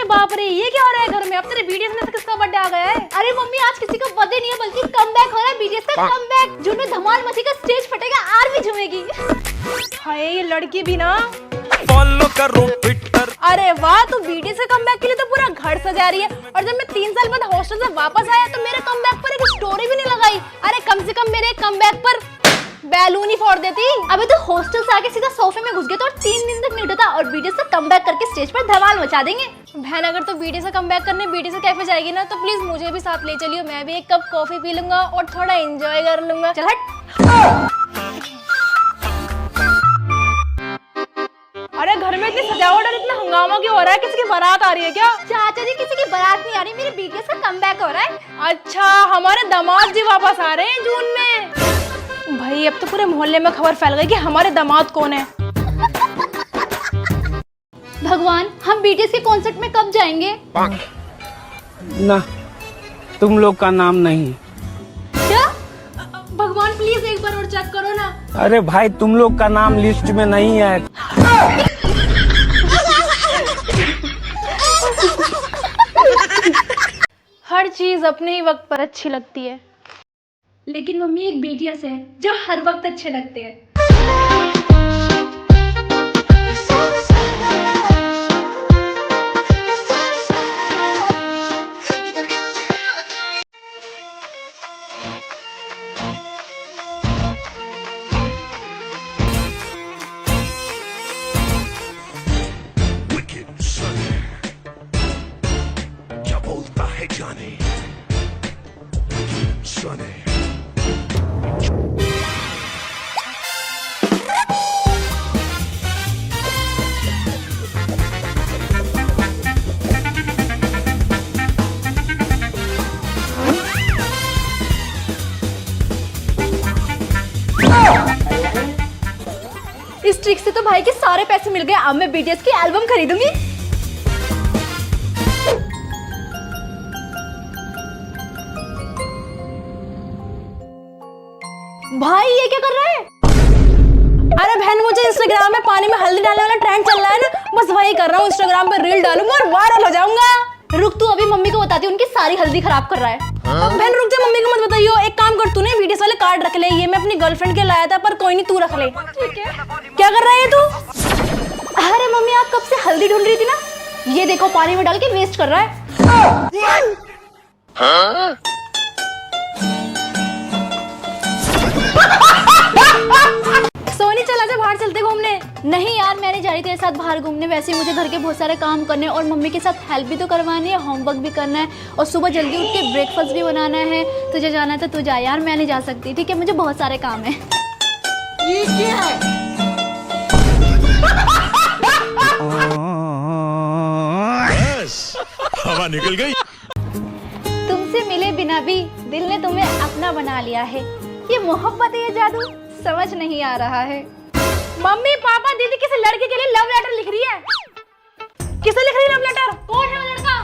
बाप रे, ये क्या हो रहा है घर में? अब तेरे बीटीएस में से किसका बर्थडे आ गया है? अरे मम्मी, आज किसी का बर्थडे नहीं है बल्कि कमबैक हो रहा है, बीटीएस का कमबैक। जून में धमाल मचेगा, स्टेज फटेगा, आर्मी झूमेगी। हाय, ये लड़की भी ना फॉलो करो ट्विटर। अरे वाह, तू बीटीएस के कमबैक के लिए तो पूरा घर सजा रही है। और जब मैं 3 साल बाद हॉस्टल से वापस आया तो मेरे कमबैक पर एक स्टोरी भी नहीं लगाई। अरे कम से कम मेरे कमबैक पर बैलून ही फोड़ देती। अबे तो हॉस्टल से आके सीधा सोफे में घुस गया तो और 3 दिन तक नहीं उठा था, और बीटीएस का कमबैक करके स्टेज पर धमाल मचा देंगे। बहन, अगर तो बीटीएस का कमबैक करने बीटीएस के कैफे जाएगी ना तो प्लीज मुझे भी साथ ले चलियो। मैं भी एक कप कॉफी पी लूंगा और थोड़ा एंजॉय कर लूंगा। चल हट। अरे घर में इतनी सजावट और इतना हंगामा क्यों हो रहा है? किसी की बारात आ रही है क्या? चाचा जी, किसी की बारात नहीं आ रही, मेरे बीटीएस का कमबैक हो रहा है। अच्छा, हमारे दामाद जी वापस आ रहे हैं जून में। भाई, अब तो पूरे मोहल्ले में खबर फैल गई कि हमारे दामाद कौन है। भगवान, हम बीटीएस के कॉन्सर्ट में कब जाएंगे? ना, तुम लोग का नाम नहीं। क्या? भगवान प्लीज एक बार और चेक करो ना। अरे भाई, तुम लोग का नाम लिस्ट में नहीं है। हर चीज अपने ही वक्त पर अच्छी लगती है। लेकिन मम्मी, एक बीटीएस है जो हर वक्त अच्छे लगते हैं। क्या बोलता है जाने सुने। इस ट्रिक से तो भाई के सारे पैसे मिल गए। अब मैं बीटीएस की एल्बम खरीदूंगी। भाई, ये क्या कर रहा है? अरे बहन, मुझे इंस्टाग्राम में पानी में हल्दी डालने वाला ट्रेंड चल रहा है ना, बस वही कर रहा हूँ। इंस्टाग्राम पे रील डालूंगा और वायरल हो जाऊंगा। रुक, तू अभी मम्मी को बताती हूँ, उनकी सारी हल्दी खराब कर रहा है। बहन रुक जा, मम्मी को मत बताइयो। एक काम कर, तूने बीटीएस वाले कार्ड रख ले। ये मैं अपनी गर्लफ्रेंड के लाया था, पर कोई नहीं, तू रख ले। ठीक है। क्या कर रहा है तू? अरे मम्मी, आप कब से हल्दी ढूंढ रही थी ना? ये देखो, पानी में डाल के वेस्ट कर रहा है। सोनी, चला जा बाहर चलते घूमने। नहीं यार, मैं नहीं जा रही तेरे साथ बाहर घूमने। वैसे ही मुझे घर के बहुत सारे काम करने और मम्मी के साथ हेल्प भी तो करवानी है, होमवर्क भी करना है और सुबह जल्दी उठ के ब्रेकफास्ट भी बनाना है। तुझे जाना है तो तू जा यार, मैं नहीं जा सकती। ठीक है, मुझे बहुत सारे काम है। ये क्या है? हवा निकल गई। तुमसे मिले बिना भी दिल ने तुम्हें अपना बना लिया है। ये मोहब्बत है, ये जादू समझ नहीं आ रहा है। मम्मी, पापा, दीदी किसी लड़के के लिए लव लेटर लिख रही है। किसे लिख रही है लव लेटर? कौन है वो लड़का?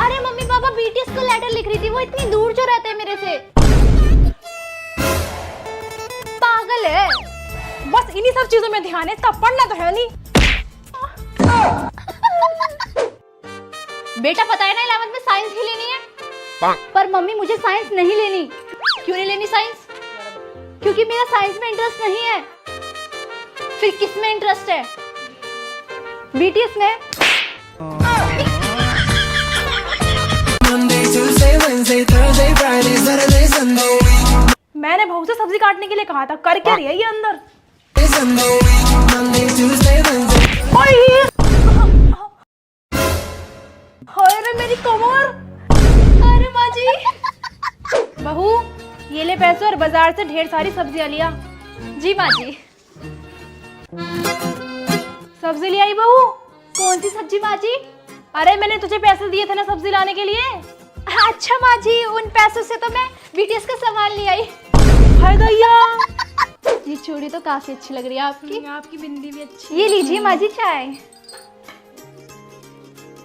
अरे मम्मी पापा, बीटीएस को लेटर लिख रही थी। वो इतनी दूर जो रहते हैं मेरे से। पागल है। बस इन्हीं सब चीजों में ध्यान है, इसका पढ़ना तो है नहीं। बेटा, पता है ना 11th में साइंस ही लेनी है। पर मम्मी, मुझे साइंस नहीं लेनी। क्यों नहीं लेनी साइंस? क्योंकि मेरा साइंस में इंटरेस्ट नहीं है। फिर किस में इंटरेस्ट है? बीटीएस में। मैंने बहू से सब्जी काटने के लिए कहा था, कर क्या रही है ये अंदर? अरे मेरी कमर। अरे माँ जी। बहू, ये ले पैसे और बाजार से ढेर सारी सब्जियां लिया। जी माँ जी। सब्जी ले आई बहू। कौन सी सब्जी माँ जी? अरे मैंने तुझे पैसे दिए थे ना सब्जी लाने के लिए। अच्छा माँ जी, उन पैसों से तो मैं बीटीएस का सामान ले आई। हाय गैया, ये चूड़ी तो काफी अच्छी लग रही है आपकी। आपकी बिंदी भी अच्छी। ये लीजिए माँ जी चाय।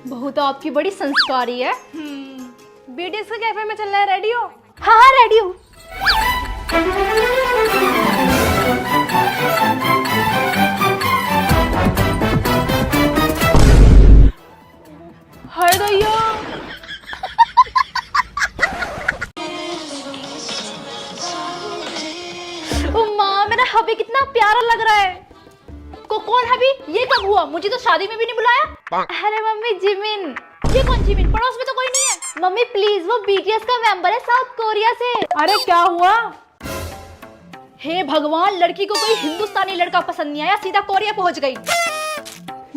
बहू तो आपकी बड़ी संस्कारी है। बीटीएस के कैफे में चलना है, रेडी हो? हाँ हाँ, रेडी हूँ। मुझे तो शादी में भी नहीं बुलाया। अरे मम्मी जिमिन। ये कौन जिमिन? पड़ोस में तो कोई नहीं है। मम्मी प्लीज, वो बीटीएस का मेंबर है साउथ कोरिया से। अरे क्या हुआ? हे भगवान, लड़की को कोई हिंदुस्तानी लड़का पसंद नहीं आया, सीधा कोरिया पहुंच गई।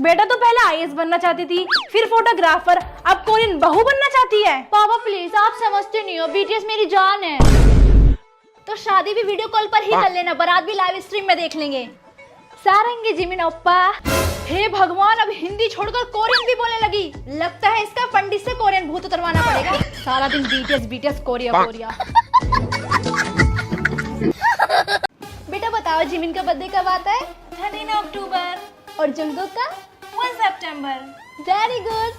बेटा तो पहले आईएएस बनना चाहती थी, फिर फोटोग्राफर, अब कोरियन बहू बनना चाहती है। पापा प्लीज, आप समझते नहीं हो, बीटीएस मेरी जान है। तो शादी भी वीडियो कॉल पर ही कर लेना, बारात भी लाइव स्ट्रीम में देख लेंगे। सारंगी जिमिन ओप्पा। हे भगवान, अब हिंदी छोड़कर कोरियन भी बोलने लगी। लगता है इसका पंडित से कोरियन भूत उतरवाना पड़ेगा। सारा दिन बीटीएस बीटीएस कोरिया कोरिया। बेटा बताओ, जिमिन का बर्थडे कब आता है? 13 अक्टूबर। और जंगकुक का? 1 सितंबर। Very good.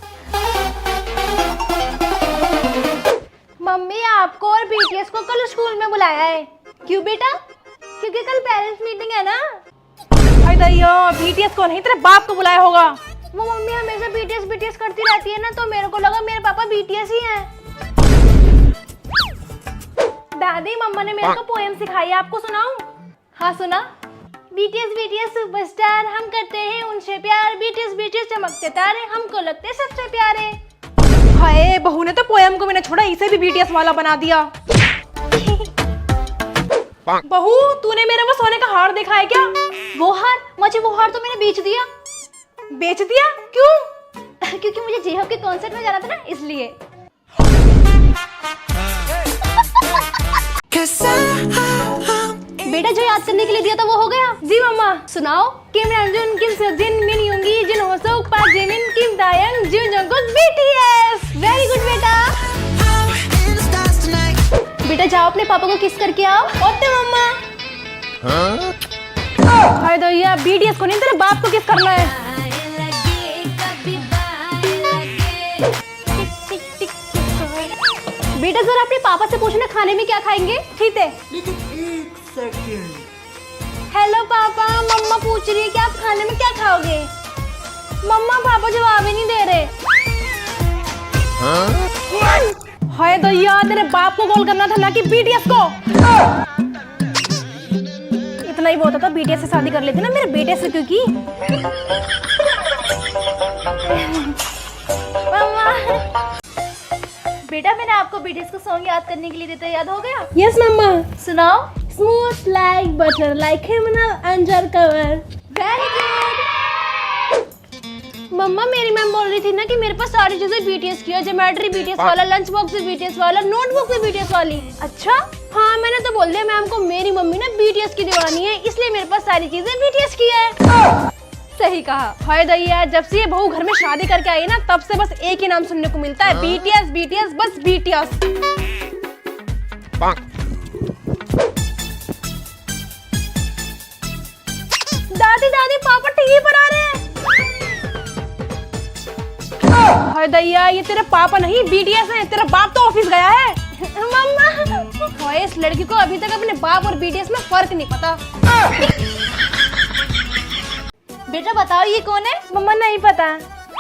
मम्मी आपको और बीटीएस को कल स्कूल में बुलाया है। क्यों बेटा? क्योंकि कल पेरेंट्स मीटिंग है ना। अरे दैया, बीटीएस को नहीं, तेरे बाप को बुलाया होगा। वो मम्मी हमेशा बीटीएस बीटीएस करती रहती है ना, तो मेरे को लगा मेरे पापा बीटीएस ही हैं। दादी, मम्मा ने मेरे को पोएम सिखाई है, आपको सुनाऊं? हाँ सुना। बीटीएस बीटीएस सुपरस्टार, हम करते हैं उनसे प्यार। बीटीएस बीटीएस चमकते तारे, हमको लगते सबसे प्यारे। हाय, बहू ने तो पोएम को भी नहीं छोड़ा, इसे भी बीटीएस वाला बना दिया। बहू, तूने मेरे वो सोने का हार देखा है क्या? वो हार? मुझे वो हार तो मैंने बेच दिया। बेच दिया? क्यों? क्योंकि मुझे जेहोप के कॉन्सर्ट में जाना था ना, इसलिए। बेटा जो याद करने के लिए दिया था वो हो गया? जी मम्मा। सुनाओ। किम रंजुन, किम सजिन, मिन योंगी, जिन होसोक, पा जिमिन, किम दायंग, जिन जंगकुक, बीटीएस। वेरी गुड बेटा। बेटा जाओ अपने पापा को किस करके आओ। ओके मम्मा। हाय दैया, बीटीएस को नहीं, तेरे बाप को किस करना है। बेटा जरा अपने पापा से पूछना खाने में क्या खाएंगे। ठीक है। हेलो पापा, मम्मा पूछ रही है कि आप खाने में क्या खाओगे। मम्मा पापा जवाब ही नहीं दे रहे। हाय दैया, तेरे बाप को कॉल करना था ना कि बीटीएस को। इतना ही बहुत था, बीटीएस से शादी कर लेती ना मेरे बेटे से, क्योंकि मम्मा। बेटा मैंने आपको बीटीएस को सॉन्ग याद करने के लिए देता, याद हो गया? यस मम्मा। सुनाओ। Smooth like butter, like criminal under cover. Very good. मम्मा, मेरी मैम बोल रही थी ना कि मेरे पास सारी चीजें बीटीएस की है। ज्योमेट्री बीटीएस वाला, लंच बॉक्स भी बीटीएस वाला, नोटबुक भी बीटीएस वाली। अच्छा? हाँ, मैंने तो बोल दिया मैम को, मेरी मम्मी ना बीटीएस की दीवानी है, इसलिए मेरे पास सारी चीजें बीटीएस की है। सही कहा। हाय दैया, जब से ये बहू घर में शादी करके आई ना, तब से बस एक ही नाम सुनने को मिलता है, बीटीएस बीटीएस, बस बीटीएस। दादी दादी, पापा टीवी पर आ रहे हैं। हाय दैया, ये तेरे पापा नहीं बीटीएस हैं, तेरा बाप तो ऑफिस गया है। मम्मा, हाय, इस लड़की को अभी तक अपने बाप और बीटीएस में फर्क नहीं पता। बेटा बताओ ये कौन है? मम्मा नहीं पता।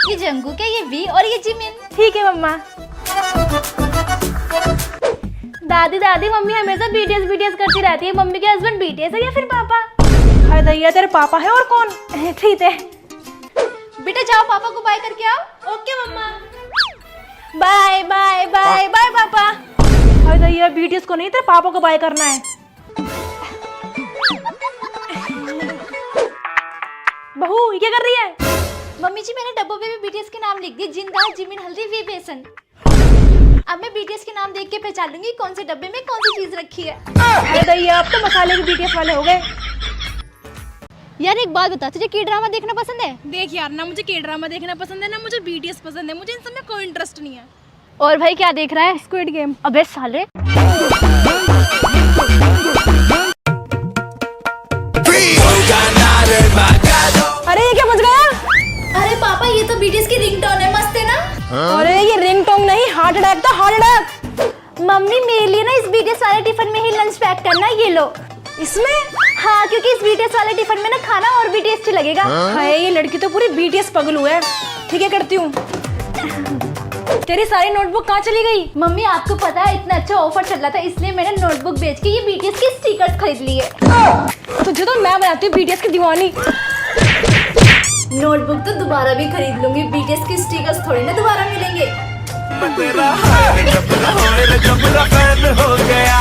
ये जंगकुक है, ये वी और ये जिमिन। ठीक है मम्मा। दादी दादी, मम्मी हमेशा बीटीएस बीटीएस करती रहती है, मम्मी के हस्बैंड बीटीएस है या फिर पापा? हाय दैया, तेरे पापा है और कौन? ठीक है। बेटा जाओ पापा को बाय करके आओ। ओके मम्मा। बाय बाय बाय बाय पापा। हाय दैया, बीटीएस को नहीं, तेरे पापा को बाय करना है। बहू, ये क्या कर रही है? मम्मी जी मैंने डब्बों पे भी बीटीएस के नाम लिख दिए, जिंदाल, जिमिन, हल्दी, वी, बेसन। अब मैं बीटीएस के नाम देख के पहचान लूंगी कौन से डब्बे में कौन सी चीज रखी है। हाय दैया, अब तो मसाले भी बीटीएस वाले हो गए। यार एक बात बता, तुझे के ड्रामा देखना पसंद है? देख यार, ना मुझे के ड्रामा देखना पसंद है, ना मुझे बीटीएस पसंद है, मुझे इन सब में कोई इंटरेस्ट नहीं है। और भाई क्या देख रहा है? Squid game. अबे साले। अरे ये क्या बज गया? अरे पापा ये तो बीटीएस की रिंगटोन है, मस्त है ना? अरे ये रिंगटोन नहीं, हार्ट अटैक था, हार्ट अटैक। मम्मी मेरे लिए ना इस बीटीएस वाले टिफिन में ही लंच पैक करना, ये लो। इसमें? हाँ, क्योंकि इस बीटीएस वाले टिफिन में ना खाना और भी टेस्टी लगेगा। हाय, ये लड़की तो पूरी बीटीएस पगलू है। ठीक है, करती हूँ। तेरी सारी नोटबुक कहाँ चली गई? मम्मी आपको पता है इतना अच्छा ऑफर चल रहा था, इसलिए मैंने नोटबुक बेच के ये बीटीएस के स्टिकर्स खरीद लिए। तुझे तो मैं बनाती हूँ बीटीएस की दीवानी। नोटबुक तो दोबारा भी खरीद लूंगी, बीटीएस के स्टिकर्स थोड़ी ना दोबारा मिलेंगे। मैं तेरा हाय जबरा फैन हो गया।